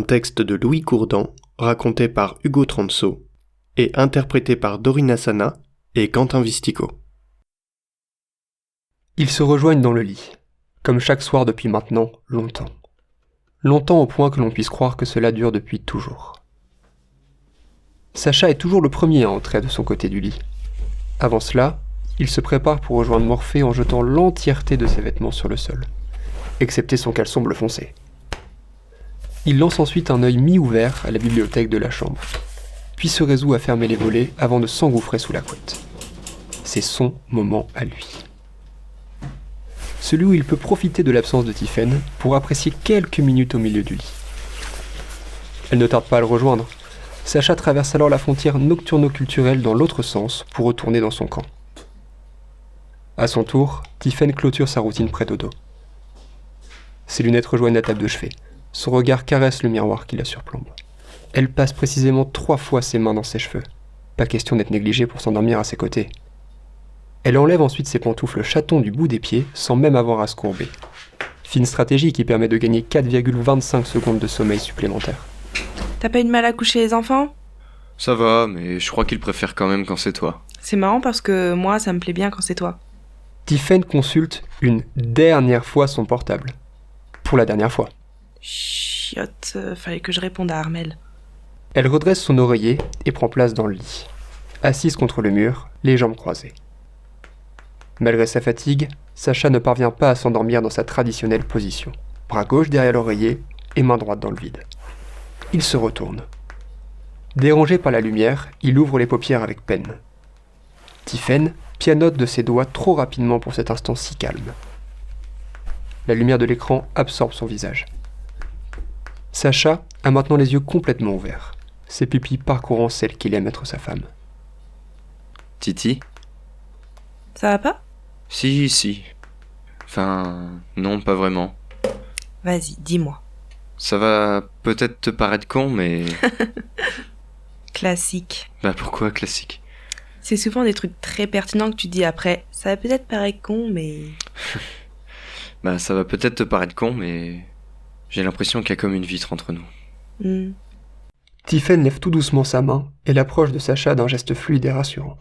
un texte de Louis Courdan, raconté par Hugo Transo et interprété par Dorina Sana et Quentin Vistico. Ils se rejoignent dans le lit, comme chaque soir depuis maintenant longtemps. Longtemps au point que l'on puisse croire que cela dure depuis toujours. Sacha est toujours le premier à entrer de son côté du lit. Avant cela, il se prépare pour rejoindre Morphée en jetant l'entièreté de ses vêtements sur le sol, excepté son caleçon bleu foncé. Il lance ensuite un œil mi-ouvert à la bibliothèque de la chambre, puis se résout à fermer les volets avant de s'engouffrer sous la couette. C'est son moment à lui. Celui où il peut profiter de l'absence de Tiphaine pour apprécier quelques minutes au milieu du lit. Elle ne tarde pas à le rejoindre. Sacha traverse alors la frontière nocturno-culturelle dans l'autre sens pour retourner dans son camp. À son tour, Tiphaine clôture sa routine près d'Odo. Ses lunettes rejoignent la table de chevet. Son regard caresse le miroir qui la surplombe. Elle passe précisément 3 fois ses mains dans ses cheveux. Pas question d'être négligée pour s'endormir à ses côtés. Elle enlève ensuite ses pantoufles chatons du bout des pieds sans même avoir à se courber. Fine stratégie qui permet de gagner 4,25 secondes de sommeil supplémentaire. T'as pas eu de mal à coucher les enfants ? Ça va, mais je crois qu'ils préfèrent quand même quand c'est toi. C'est marrant parce que moi, ça me plaît bien quand c'est toi. Tiphaine consulte une dernière fois son portable. Pour la dernière fois. Chiotte, fallait que je réponde à Armel. Elle redresse son oreiller et prend place dans le lit. Assise contre le mur, les jambes croisées. Malgré sa fatigue, Sacha ne parvient pas à s'endormir dans sa traditionnelle position. Bras gauche derrière l'oreiller et main droite dans le vide. Il se retourne. Dérangé par la lumière, il ouvre les paupières avec peine. Tiphaine pianote de ses doigts trop rapidement pour cet instant si calme. La lumière de l'écran absorbe son visage. Sacha a maintenant les yeux complètement ouverts, ses pupilles parcourant celles qu'il aime être sa femme. Titi ? Ça va pas ? Si. Enfin, non, pas vraiment. Vas-y, dis-moi. Ça va peut-être te paraître con, mais... Classique. Bah pourquoi classique ? C'est souvent des trucs très pertinents que tu dis après. Ça va peut-être paraître con, mais... Bah ça va peut-être te paraître con, mais... J'ai l'impression qu'il y a comme une vitre entre nous. Tiphaine lève tout doucement sa main et l'approche de Sacha d'un geste fluide et rassurant.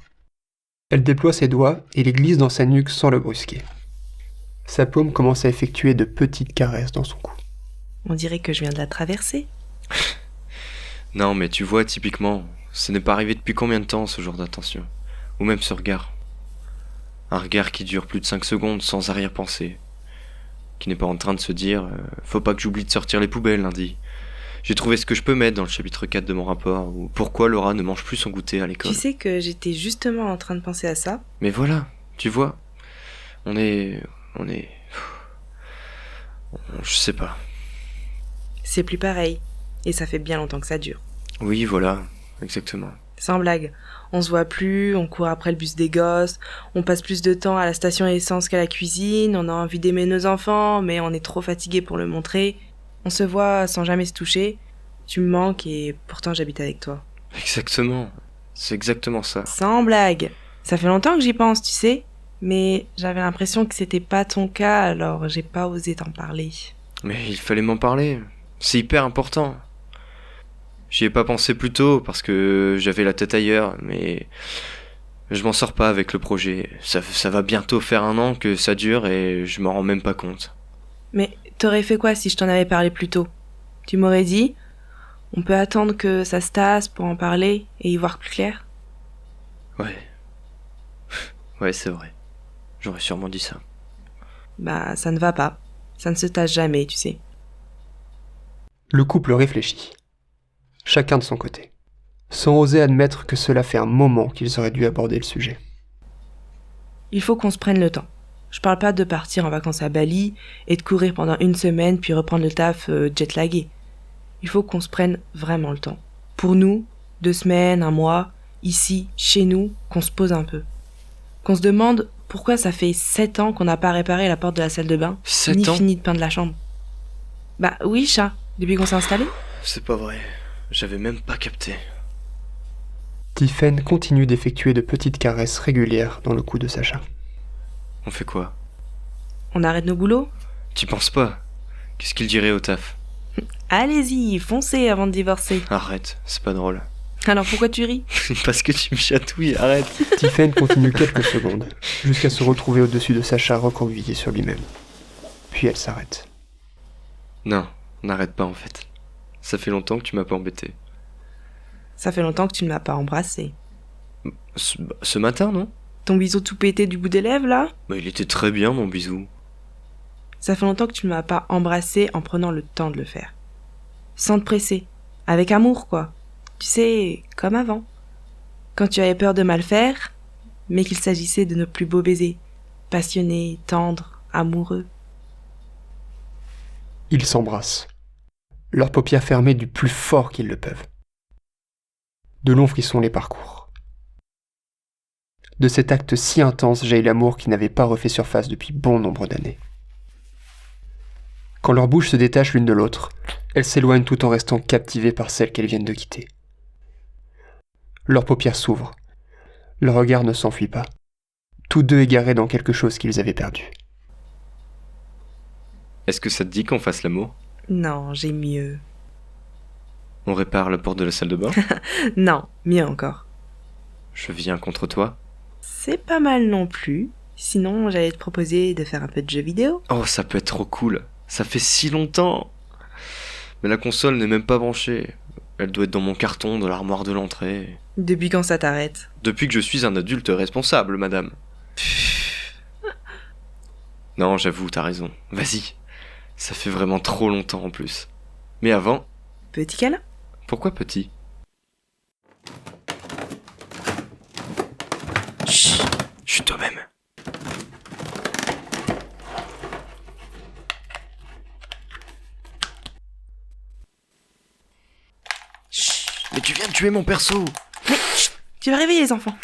Elle déploie ses doigts et les glisse dans sa nuque sans le brusquer. Sa paume commence à effectuer de petites caresses dans son cou. On dirait que je viens de la traverser. Non, mais tu vois, typiquement, ce n'est pas arrivé depuis combien de temps, ce genre d'attention ? Ou même ce regard. Un regard qui dure plus de 5 secondes sans arrière-pensée. Qui n'est pas en train de se dire « Faut pas que j'oublie de sortir les poubelles lundi. J'ai trouvé ce que je peux mettre dans le chapitre 4 de mon rapport. » Ou « Pourquoi Laura ne mange plus son goûter à l'école. » Tu sais que j'étais justement en train de penser à ça. Mais voilà, tu vois, on est... Je sais pas. C'est plus pareil. Et ça fait bien longtemps que ça dure. Oui, voilà, exactement. Sans blague. On se voit plus, on court après le bus des gosses, on passe plus de temps à la station essence qu'à la cuisine, on a envie d'aimer nos enfants, mais on est trop fatigué pour le montrer. On se voit sans jamais se toucher. Tu me manques et pourtant j'habite avec toi. Exactement. C'est exactement ça. Sans blague. Ça fait longtemps que j'y pense, tu sais. Mais j'avais l'impression que c'était pas ton cas, alors j'ai pas osé t'en parler. Mais il fallait m'en parler. C'est hyper important. J'y ai pas pensé plus tôt parce que j'avais la tête ailleurs, mais je m'en sors pas avec le projet. Ça va bientôt faire 1 an que ça dure et je m'en rends même pas compte. Mais t'aurais fait quoi si je t'en avais parlé plus tôt ? Tu m'aurais dit, on peut attendre que ça se tasse pour en parler et y voir plus clair ? Ouais, c'est vrai. J'aurais sûrement dit ça. Bah, ça ne va pas. Ça ne se tasse jamais, tu sais. Le couple réfléchit. Chacun de son côté, sans oser admettre que cela fait un moment qu'ils auraient dû aborder le sujet. Il faut qu'on se prenne le temps. Je parle pas de partir en vacances à Bali et de courir pendant 1 semaine puis reprendre le taf jet-lagué. Il faut qu'on se prenne vraiment le temps. Pour nous, 2 semaines, 1 mois, ici, chez nous, qu'on se pose un peu. Qu'on se demande pourquoi ça fait 7 ans qu'on n'a pas réparé la porte de la salle de bain, 7 ni ans fini de peindre la chambre. Bah oui, chat, depuis qu'on s'est installé. C'est pas vrai. J'avais même pas capté. Tiphaine continue d'effectuer de petites caresses régulières dans le cou de Sacha. On fait quoi ? On arrête nos boulots ? T'y penses pas ? Qu'est-ce qu'il dirait au taf ? Allez-y, foncez avant de divorcer. Arrête, c'est pas drôle. Alors pourquoi tu ris? Parce que tu me chatouilles, arrête. Tiphaine continue quelques secondes, jusqu'à se retrouver au-dessus de Sacha recroquevillé sur lui-même. Puis elle s'arrête. Non, n'arrête pas en fait. Ça fait longtemps que tu m'as pas embêté. Ça fait longtemps que tu ne m'as pas embrassé. Ce matin, non? Ton bisou tout pété du bout des lèvres, là? Bah il était très bien mon bisou. Ça fait longtemps que tu ne m'as pas embrassé en prenant le temps de le faire. Sans te presser. Avec amour, quoi. Tu sais, comme avant. Quand tu avais peur de mal faire, mais qu'il s'agissait de nos plus beaux baisers. Passionnés, tendres, amoureux. Ils s'embrassent, leurs paupières fermées du plus fort qu'ils le peuvent. De longs frissons les parcourent. De cet acte si intense jaillit l'amour qui n'avait pas refait surface depuis bon nombre d'années. Quand leurs bouches se détachent l'une de l'autre, elles s'éloignent tout en restant captivées par celle qu'elles viennent de quitter. Leurs paupières s'ouvrent, leur regard ne s'enfuit pas, tous deux égarés dans quelque chose qu'ils avaient perdu. Est-ce que ça te dit qu'on fasse l'amour? Non, j'ai mieux. On répare la porte de la salle de bain? Non, mieux encore. Je viens contre toi? C'est pas mal non plus. Sinon, j'allais te proposer de faire un peu de jeux vidéo. Oh, ça peut être trop cool. Ça fait si longtemps. Mais la console n'est même pas branchée. Elle doit être dans mon carton de l'armoire de l'entrée. Depuis quand ça t'arrête? Depuis que je suis un adulte responsable, madame. Non, j'avoue, t'as raison. Vas-y. Ça fait vraiment trop longtemps en plus. Mais avant... Petit câlin? Pourquoi petit? Chut. Chut toi-même. Mais tu viens de tuer mon perso. Mais chut, tu vas réveiller les enfants.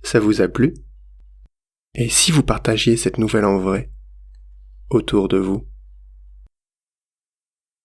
Ça vous a plu? Et si vous partagiez cette nouvelle en vrai, autour de vous?